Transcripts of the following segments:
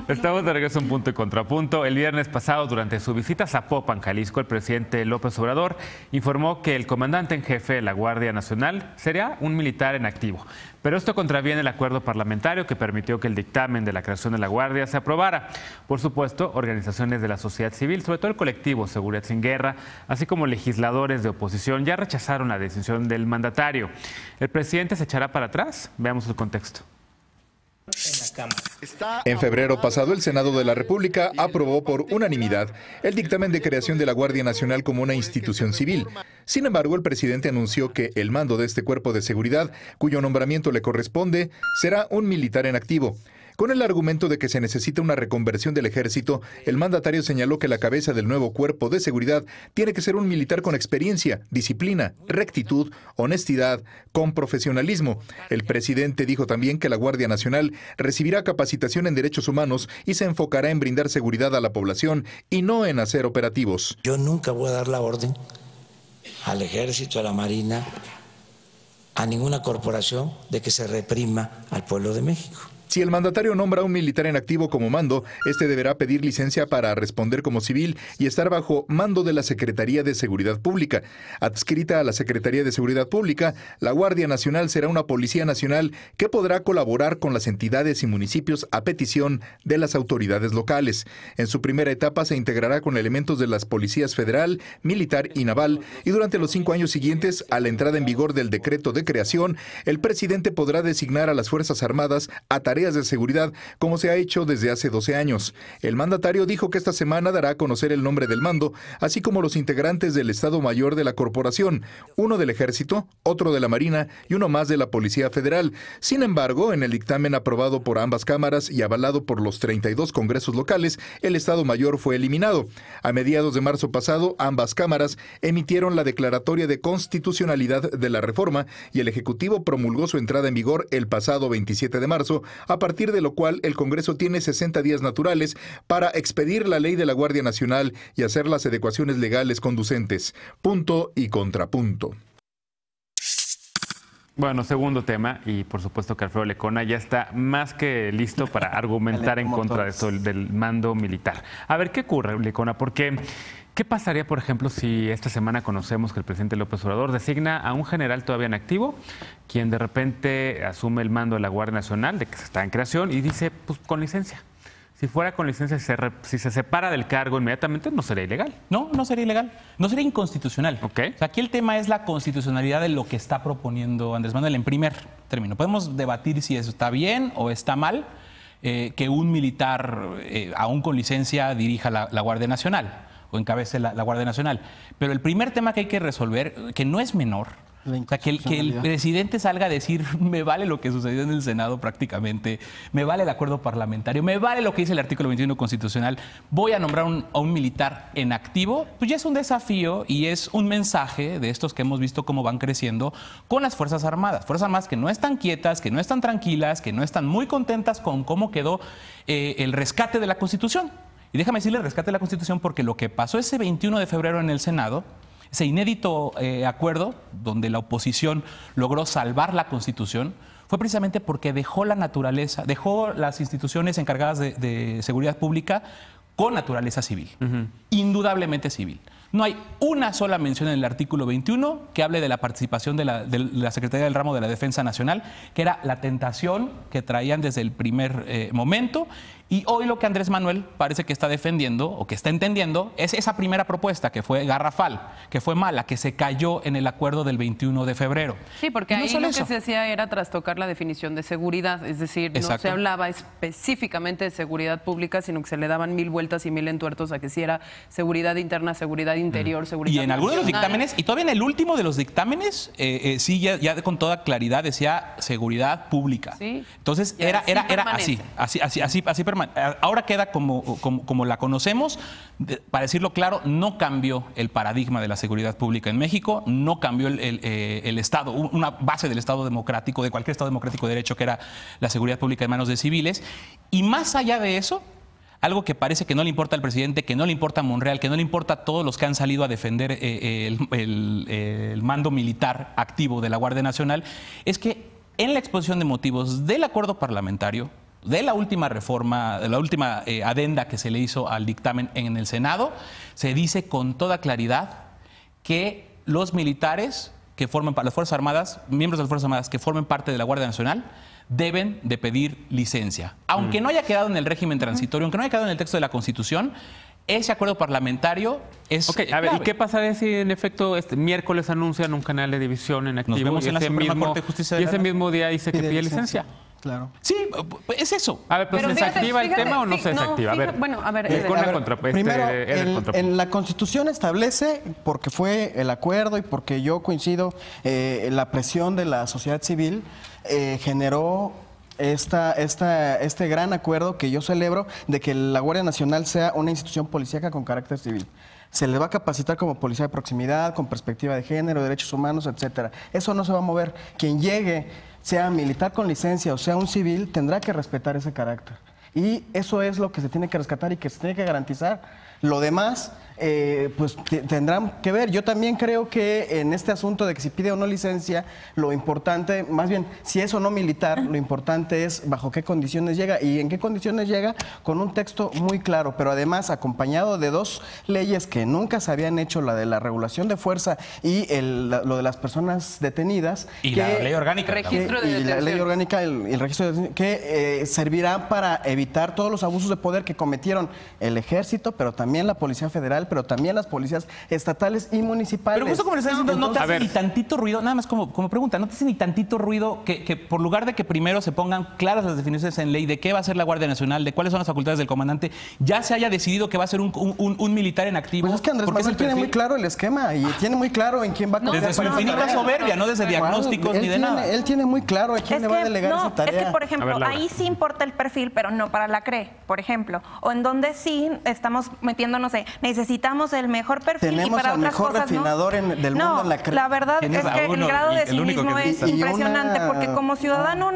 Estamos de regreso en Punto y Contrapunto. El viernes pasado, durante su visita a Zapopan, Jalisco, el presidente López Obrador informó que el comandante en jefe de la Guardia Nacional sería un militar en activo. Pero esto contraviene el acuerdo parlamentario que permitió que el dictamen de la creación de la Guardia se aprobara. Por supuesto, organizaciones de la sociedad civil, sobre todo el colectivo Seguridad Sin Guerra, así como legisladores de oposición, ya rechazaron la decisión del mandatario. ¿El presidente se echará para atrás? Veamos el contexto. En febrero pasado, el Senado de la República aprobó por unanimidad el dictamen de creación de la Guardia Nacional como una institución civil. Sin embargo, el presidente anunció que el mando de este cuerpo de seguridad, cuyo nombramiento le corresponde, será un militar en activo. Con el argumento de que se necesita una reconversión del ejército, el mandatario señaló que la cabeza del nuevo cuerpo de seguridad tiene que ser un militar con experiencia, disciplina, rectitud, honestidad, con profesionalismo. El presidente dijo también que la Guardia Nacional recibirá capacitación en derechos humanos y se enfocará en brindar seguridad a la población y no en hacer operativos. Yo nunca voy a dar la orden al ejército, a la marina, a ninguna corporación de que se reprima al pueblo de México. Si el mandatario nombra a un militar en activo como mando, este deberá pedir licencia para responder como civil y estar bajo mando de la Secretaría de Seguridad Pública. Adscrita a la Secretaría de Seguridad Pública, la Guardia Nacional será una policía nacional que podrá colaborar con las entidades y municipios a petición de las autoridades locales. En su primera etapa se integrará con elementos de las policías federal, militar y naval, y durante los 5 años siguientes a la entrada en vigor del decreto de creación, el presidente podrá designar a las Fuerzas Armadas a tareas de seguridad, como se ha hecho desde hace 12 años. El mandatario dijo que esta semana dará a conocer el nombre del mando, así como los integrantes del Estado Mayor de la corporación, uno del Ejército, otro de la Marina y uno más de la Policía Federal. Sin embargo, en el dictamen aprobado por ambas cámaras y avalado por los 32 congresos locales, el Estado Mayor fue eliminado. A mediados de marzo pasado, ambas cámaras emitieron la declaratoria de constitucionalidad de la reforma y el Ejecutivo promulgó su entrada en vigor el pasado 27 de marzo, a partir de lo cual el Congreso tiene 60 días naturales para expedir la ley de la Guardia Nacional y hacer las adecuaciones legales conducentes. Punto y contrapunto. Bueno, segundo tema, y por supuesto que Alfredo Lecona ya está más que listo para argumentar en contra de esto del mando militar. A ver, ¿qué ocurre, Lecona? Porque ¿qué pasaría, por ejemplo, si esta semana conocemos que el presidente López Obrador designa a un general todavía en activo, quien de repente asume el mando de la Guardia Nacional, de que está en creación, y dice, pues con licencia? Si fuera con licencia, si se separa del cargo inmediatamente, no sería ilegal. No, no sería ilegal. No sería inconstitucional. Okay. O sea, aquí el tema es la constitucionalidad de lo que está proponiendo Andrés Manuel en primer término. Podemos debatir si eso está bien o está mal que un militar, aún con licencia, dirija la Guardia Nacional o encabece la Guardia Nacional. Pero el primer tema que hay que resolver, que no es menor, o sea, que el presidente salga a decir, me vale lo que sucedió en el Senado prácticamente, me vale el acuerdo parlamentario, me vale lo que dice el artículo 21 constitucional, voy a nombrar a un militar en activo, pues ya es un desafío y es un mensaje de estos que hemos visto cómo van creciendo con las Fuerzas Armadas. Fuerzas Armadas que no están quietas, que no están tranquilas, que no están muy contentas con cómo quedó el rescate de la Constitución. Y déjame decirle el rescate de la Constitución porque lo que pasó ese 21 de febrero en el Senado, ese inédito acuerdo donde la oposición logró salvar la Constitución, fue precisamente porque dejó la naturaleza, dejó las instituciones encargadas de seguridad pública con naturaleza civil, indudablemente civil. No hay una sola mención en el artículo 21 que hable de la participación de la Secretaría del Ramo de la Defensa Nacional, que era la tentación que traían desde el primer momento. Y hoy lo que Andrés Manuel parece que está defendiendo o que está entendiendo es esa primera propuesta que fue garrafal, que fue mala, que se cayó en el acuerdo del 21 de febrero. Sí, porque ahí lo que se hacía era trastocar la definición de seguridad, es decir, no se hablaba específicamente de seguridad pública, sino que se le daban 1000 vueltas y 1000 entuertos a que si era seguridad interna, seguridad interior, seguridad Y en algunos de los dictámenes, y todavía en el último de los dictámenes, sí, ya con toda claridad decía seguridad pública. Sí. Entonces era así permanente. Ahora queda como la conocemos. Para decirlo claro, no cambió el paradigma de la seguridad pública en México, no cambió el Estado, una base del Estado democrático, de cualquier Estado democrático de derecho, que era la seguridad pública en manos de civiles. Y más allá de eso, algo que parece que no le importa al presidente, que no le importa a Monreal, que no le importa a todos los que han salido a defender el mando militar activo de la Guardia Nacional, es que en la exposición de motivos del acuerdo parlamentario, de la última reforma, de la última adenda que se le hizo al dictamen en el Senado, se dice con toda claridad que los militares que forman parte de las Fuerzas Armadas, miembros de las Fuerzas Armadas que formen parte de la Guardia Nacional, deben de pedir licencia. Aunque no haya quedado en el régimen transitorio, aunque no haya quedado en el texto de la Constitución, ese acuerdo parlamentario es a ver, ¿y qué pasaría si en efecto este miércoles anuncian un canal de división en activo? Nos vemos en la Suprema Corte de Justicia de la Nación. Y ese mismo día dice que pide licencia. Claro. Sí, es eso. A ver, ¿pero se desactiva el tema o no se desactiva? Primero, en la Constitución establece, porque fue el acuerdo y porque yo coincido, la presión de la sociedad civil generó este gran acuerdo que yo celebro de que la Guardia Nacional sea una institución policíaca con carácter civil. Se les va a capacitar como policía de proximidad, con perspectiva de género, derechos humanos, etcétera. Eso no se va a mover. Quien llegue, sea militar con licencia o sea un civil, tendrá que respetar ese carácter. Y eso es lo que se tiene que rescatar y que se tiene que garantizar. Lo demás, pues tendrán que ver. Yo también creo que en este asunto de que si pide o no licencia, lo importante, más bien, si es o no militar, lo importante es bajo qué condiciones llega y en qué condiciones llega, con un texto muy claro, pero además acompañado de dos leyes que nunca se habían hecho, la de la regulación de fuerza y lo de las personas detenidas. Y la ley orgánica. Y la ley orgánica, el registro de detención, que servirá para evitar todos los abusos de poder que cometieron el ejército, pero también la Policía Federal, pero también las policías estatales y municipales. Pero justo como le está diciendo, no te hace ni tantito ruido, nada más como pregunta, no te hace ni tantito ruido que por lugar de que primero se pongan claras las definiciones en ley de qué va a ser la Guardia Nacional, de cuáles son las facultades del comandante, ya se haya decidido que va a ser un militar en activo? Pues es que Andrés Manuel tiene muy claro el esquema y tiene muy claro en quién va a confiar. Desde su infinita soberbia, no desde diagnósticos ni de nada. Él tiene muy claro a quién le va a delegar esa tarea. Es que, por ejemplo, ahí sí importa el perfil, pero no para la CRE, por ejemplo. O en donde sí estamos metiéndonos, necesitamos el mejor perfil. Tenemos y para al otras mejor cosas, refinador del mundo en la CRE. La verdad es que el grado de cinismo es impresionante, porque como ciudadano,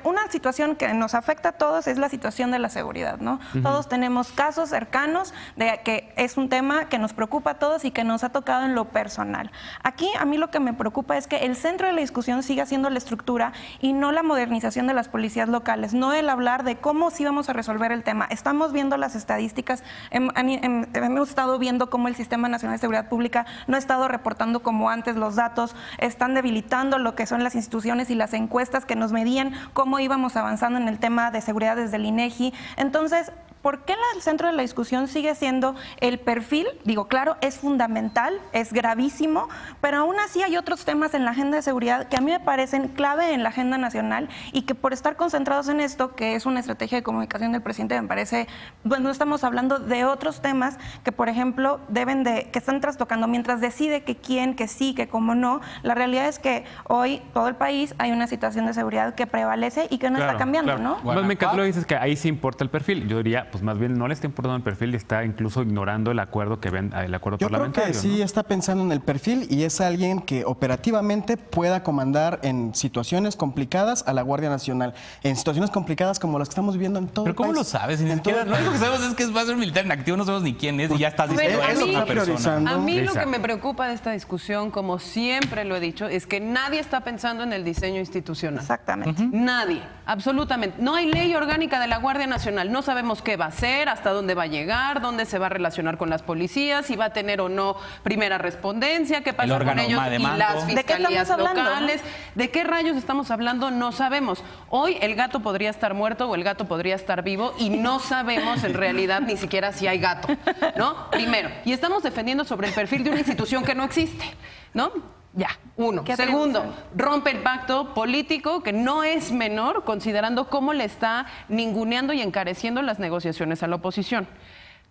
una situación que nos afecta a todos es la situación de la seguridad, ¿no? Todos tenemos casos cercanos de que es un tema que nos preocupa a todos y que nos ha tocado en lo personal. Aquí a mí lo que me preocupa es que el centro de la discusión siga siendo la estructura y no la modernización de las policías locales, no el hablar de cómo sí vamos a resolver el tema. Estamos viendo las estadísticas, hemos estado viendo cómo el Sistema Nacional de Seguridad Pública no ha estado reportando como antes los datos, están debilitando lo que son las instituciones y las encuestas que nos medían cómo íbamos avanzando en el tema de seguridad desde el INEGI. Entonces, ¿por qué el centro de la discusión sigue siendo el perfil? Digo, claro, es fundamental, es gravísimo, pero aún así hay otros temas en la agenda de seguridad que a mí me parecen clave en la agenda nacional y que por estar concentrados en esto, que es una estrategia de comunicación del presidente, me parece, bueno, estamos hablando de otros temas que, por ejemplo, que están trastocando mientras decide que quién, que sí, que cómo no. La realidad es que hoy todo el país hay una situación de seguridad que prevalece y que no está cambiando, ¿no? Bueno, me encanta lo que dices, que ahí sí importa el perfil. Yo diría, pues más bien no le está importando el perfil y está incluso ignorando el acuerdo parlamentario. Yo creo que sí está pensando en el perfil y es alguien que operativamente pueda comandar en situaciones complicadas a la Guardia Nacional, en situaciones complicadas como las que estamos viviendo en todo el país. ¿Pero cómo lo sabes? Lo único que sabemos es que va a ser militar en activo, no sabemos ni quién es y ya estás diciendo eso a una persona. A mí lo que me preocupa de esta discusión, como siempre lo he dicho, es que nadie está pensando en el diseño institucional. Exactamente. Nadie, absolutamente. No hay ley orgánica de la Guardia Nacional, no sabemos qué va a ser, hasta dónde va a llegar, dónde se va a relacionar con las policías, si va a tener o no primera respondencia, qué pasa con ellos y las fiscalías locales. ¿De qué rayos estamos hablando? No sabemos. Hoy el gato podría estar muerto o el gato podría estar vivo y no sabemos en realidad ni siquiera si hay gato, ¿no? Primero. Y estamos defendiendo sobre el perfil de una institución que no existe, ¿no? Ya, uno. Segundo, rompe el pacto político, que no es menor, considerando cómo le está ninguneando y encareciendo las negociaciones a la oposición.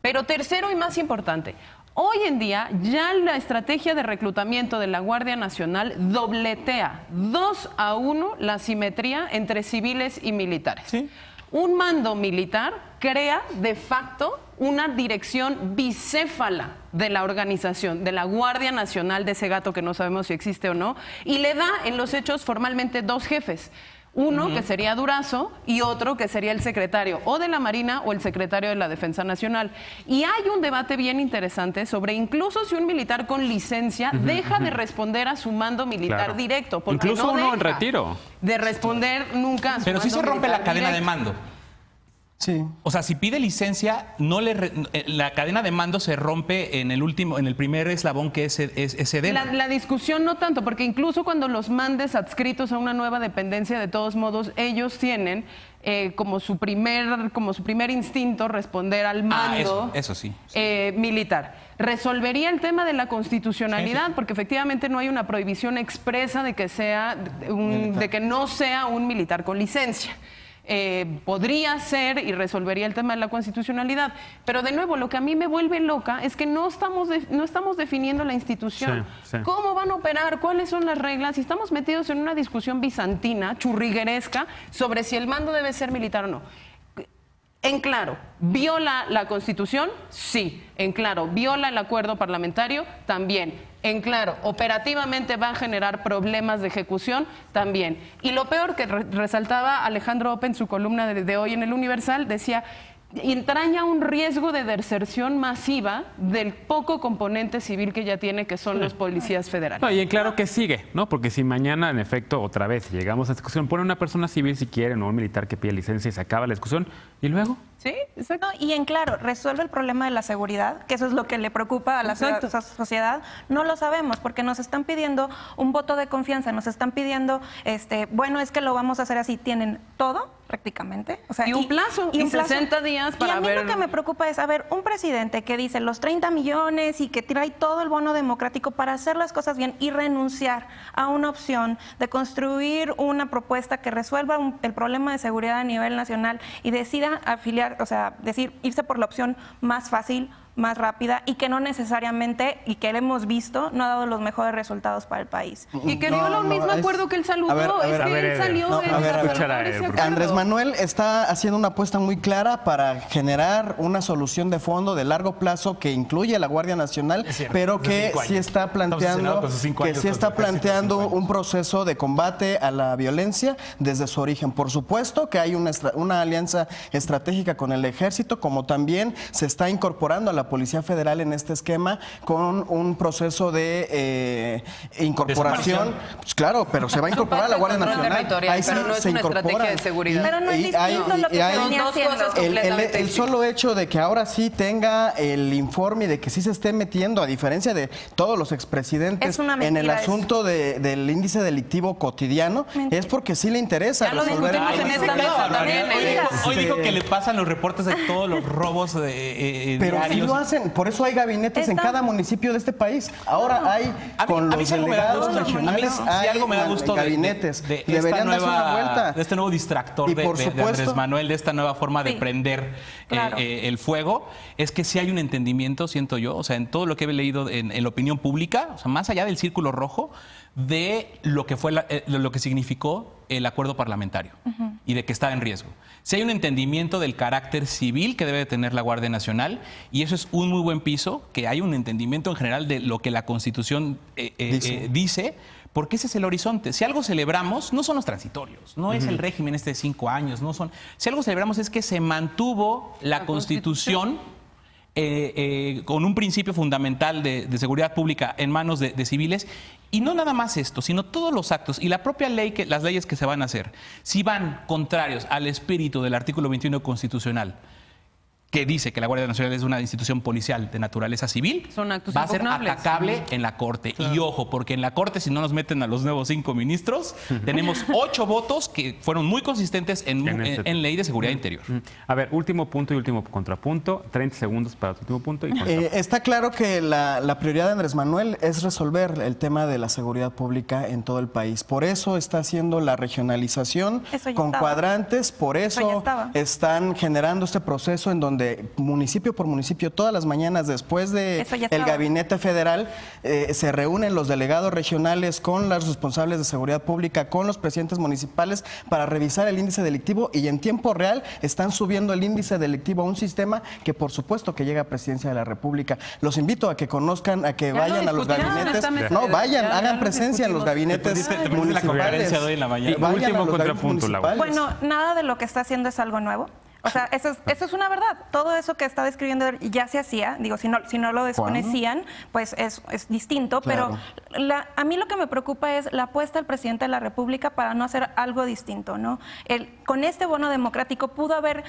Pero tercero y más importante, hoy en día ya la estrategia de reclutamiento de la Guardia Nacional dobletea 2-1 la simetría entre civiles y militares. ¿Sí? Un mando militar crea de facto una dirección bicéfala de la organización, de la Guardia Nacional, de ese gato que no sabemos si existe o no, y le da en los hechos formalmente dos jefes. Uno que sería Durazo y otro que sería el secretario o de la Marina o el secretario de la Defensa Nacional. Y hay un debate bien interesante sobre incluso si un militar con licencia deja de responder a su mando militar directo. Porque incluso no uno en retiro. De responder nunca a su Pero sí se rompe la cadena de mando. Sí. O sea, si pide licencia, la cadena de mando se rompe en el primer eslabón que es Sedena. La discusión no tanto, porque incluso cuando los mandes adscritos a una nueva dependencia, de todos modos, ellos tienen como su primer instinto responder al mando eso sí. militar. Resolvería el tema de la constitucionalidad, porque efectivamente no hay una prohibición expresa de que no sea un militar con licencia. Podría ser y resolvería el tema de la constitucionalidad, pero de nuevo lo que a mí me vuelve loca es que no estamos definiendo la institución. ¿Cómo van a operar? ¿Cuáles son las reglas? Y estamos metidos en una discusión bizantina, churrigueresca, sobre si el mando debe ser militar o no. En claro, ¿viola la Constitución? Sí. En claro, ¿viola el acuerdo parlamentario? También. En claro, ¿operativamente va a generar problemas de ejecución? También. Y lo peor que resaltaba Alejandro Ope en su columna de hoy en El Universal, decía, entraña un riesgo de deserción masiva del poco componente civil que ya tiene, que son los policías federales. No, y en claro que sigue, ¿no? Porque si mañana, en efecto, otra vez llegamos a esta discusión, pone una persona civil si quiere, no un militar que pide licencia y se acaba la discusión, ¿y luego? Sí, exacto. Y en claro, ¿resuelve el problema de la seguridad? Que eso es lo que le preocupa a la sociedad. No lo sabemos, porque nos están pidiendo un voto de confianza, nos están pidiendo, bueno, es que lo vamos a hacer así. Tienen todo, prácticamente. O sea, y un plazo, y 60 días para ver. Y a mí lo que me preocupa es, un presidente que dice los 30 millones y que trae todo el bono democrático para hacer las cosas bien y renunciar a una opción de construir una propuesta que resuelva el problema de seguridad a nivel nacional y decida afiliar, irse por la opción más fácil, más rápida y que no necesariamente, y que hemos visto, no ha dado los mejores resultados para el país. Y que dio lo mismo acuerdo que él saludó. Él salió Andrés Manuel está haciendo una apuesta muy clara para generar una solución de fondo de largo plazo que incluye a la Guardia Nacional, pero que sí está planteando un proceso de combate a la violencia desde su origen. Por supuesto que hay una alianza estratégica con el Ejército, como también se está incorporando a la Policía Federal en este esquema con un proceso de incorporación. Pues claro, pero se va a incorporar a la Guardia Nacional. Ahí sí pero no es una estrategia de seguridad. Pero no es distinto lo que se venía haciendo. El solo hecho de que ahora sí tenga el informe y de que sí se esté metiendo, a diferencia de todos los expresidentes, en el asunto del índice delictivo cotidiano, es porque sí le interesa resolver. En esta mesa también. Hoy dijo que le pasan los reportes de todos los robos pero sí lo hacen, por eso hay gabinetes en cada municipio de este país. Ahora hay con los delegados regionales, hay gabinetes. Deberían darse una vuelta. De este nuevo distractor de Andrés Manuel, de esta nueva forma de prender el fuego, es que sí hay un entendimiento, siento yo, o sea, en todo lo que he leído en la opinión pública, o sea, más allá del círculo rojo, de lo que fue lo que significó el acuerdo parlamentario y de que estaba en riesgo. Si hay un entendimiento del carácter civil que debe de tener la Guardia Nacional, y eso es un muy buen piso, que hay un entendimiento en general de lo que la Constitución dice, porque ese es el horizonte. Si algo celebramos, no son los transitorios, no es el régimen de 5 años, no son. Si algo celebramos es que se mantuvo la Constitución con un principio fundamental de seguridad pública en manos de civiles. Y no nada más esto, sino todos los actos y la propia ley, las leyes que se van a hacer, si van contrarios al espíritu del artículo 21 constitucional, que dice que la Guardia Nacional es una institución policial de naturaleza civil, va a ser atacable en la Corte. Claro. Y ojo, porque en la Corte, si no nos meten a los nuevos 5 ministros, tenemos 8 votos que fueron muy consistentes en ley de seguridad interior. A ver, último punto y último contrapunto. 30 segundos para tu último punto. Y está claro que la prioridad de Andrés Manuel es resolver el tema de la seguridad pública en todo el país. Por eso está haciendo la regionalización con cuadrantes, por eso están generando este proceso en donde municipio por municipio, todas las mañanas después de el gabinete federal, se reúnen los delegados regionales con los responsables de seguridad pública, con los presidentes municipales para revisar el índice delictivo, y en tiempo real están subiendo el índice delictivo a un sistema que por supuesto que llega a Presidencia de la República. Los invito a que conozcan, a que vayan a los gabinetes, hagan presencia en los gabinetes municipales. Último contrapunto, Laura. Bueno, nada de lo que está haciendo es algo nuevo. O sea, eso es una verdad. Todo eso que está describiendo ya se hacía. Digo, si no lo desconocían, pues es distinto. Claro. Pero a mí lo que me preocupa es la apuesta del presidente de la República para no hacer algo distinto, ¿no? Con este bono democrático pudo haber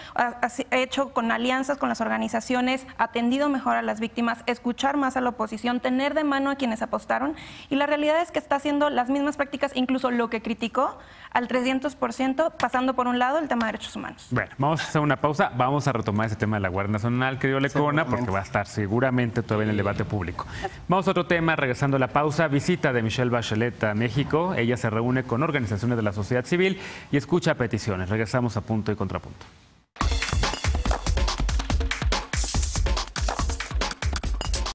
hecho con alianzas con las organizaciones, atendido mejor a las víctimas, escuchar más a la oposición, tener de mano a quienes apostaron. Y la realidad es que está haciendo las mismas prácticas, incluso lo que criticó, al 300%, pasando por un lado el tema de derechos humanos. Bueno, vamos a hacer una pausa. Vamos a retomar ese tema de la Guardia Nacional, querido Lecona, porque va a estar seguramente todavía en el debate público. Vamos a otro tema, regresando a la pausa. Visita de Michelle Bachelet a México. Ella se reúne con organizaciones de la sociedad civil y escucha peticiones. Regresamos a Punto y Contrapunto.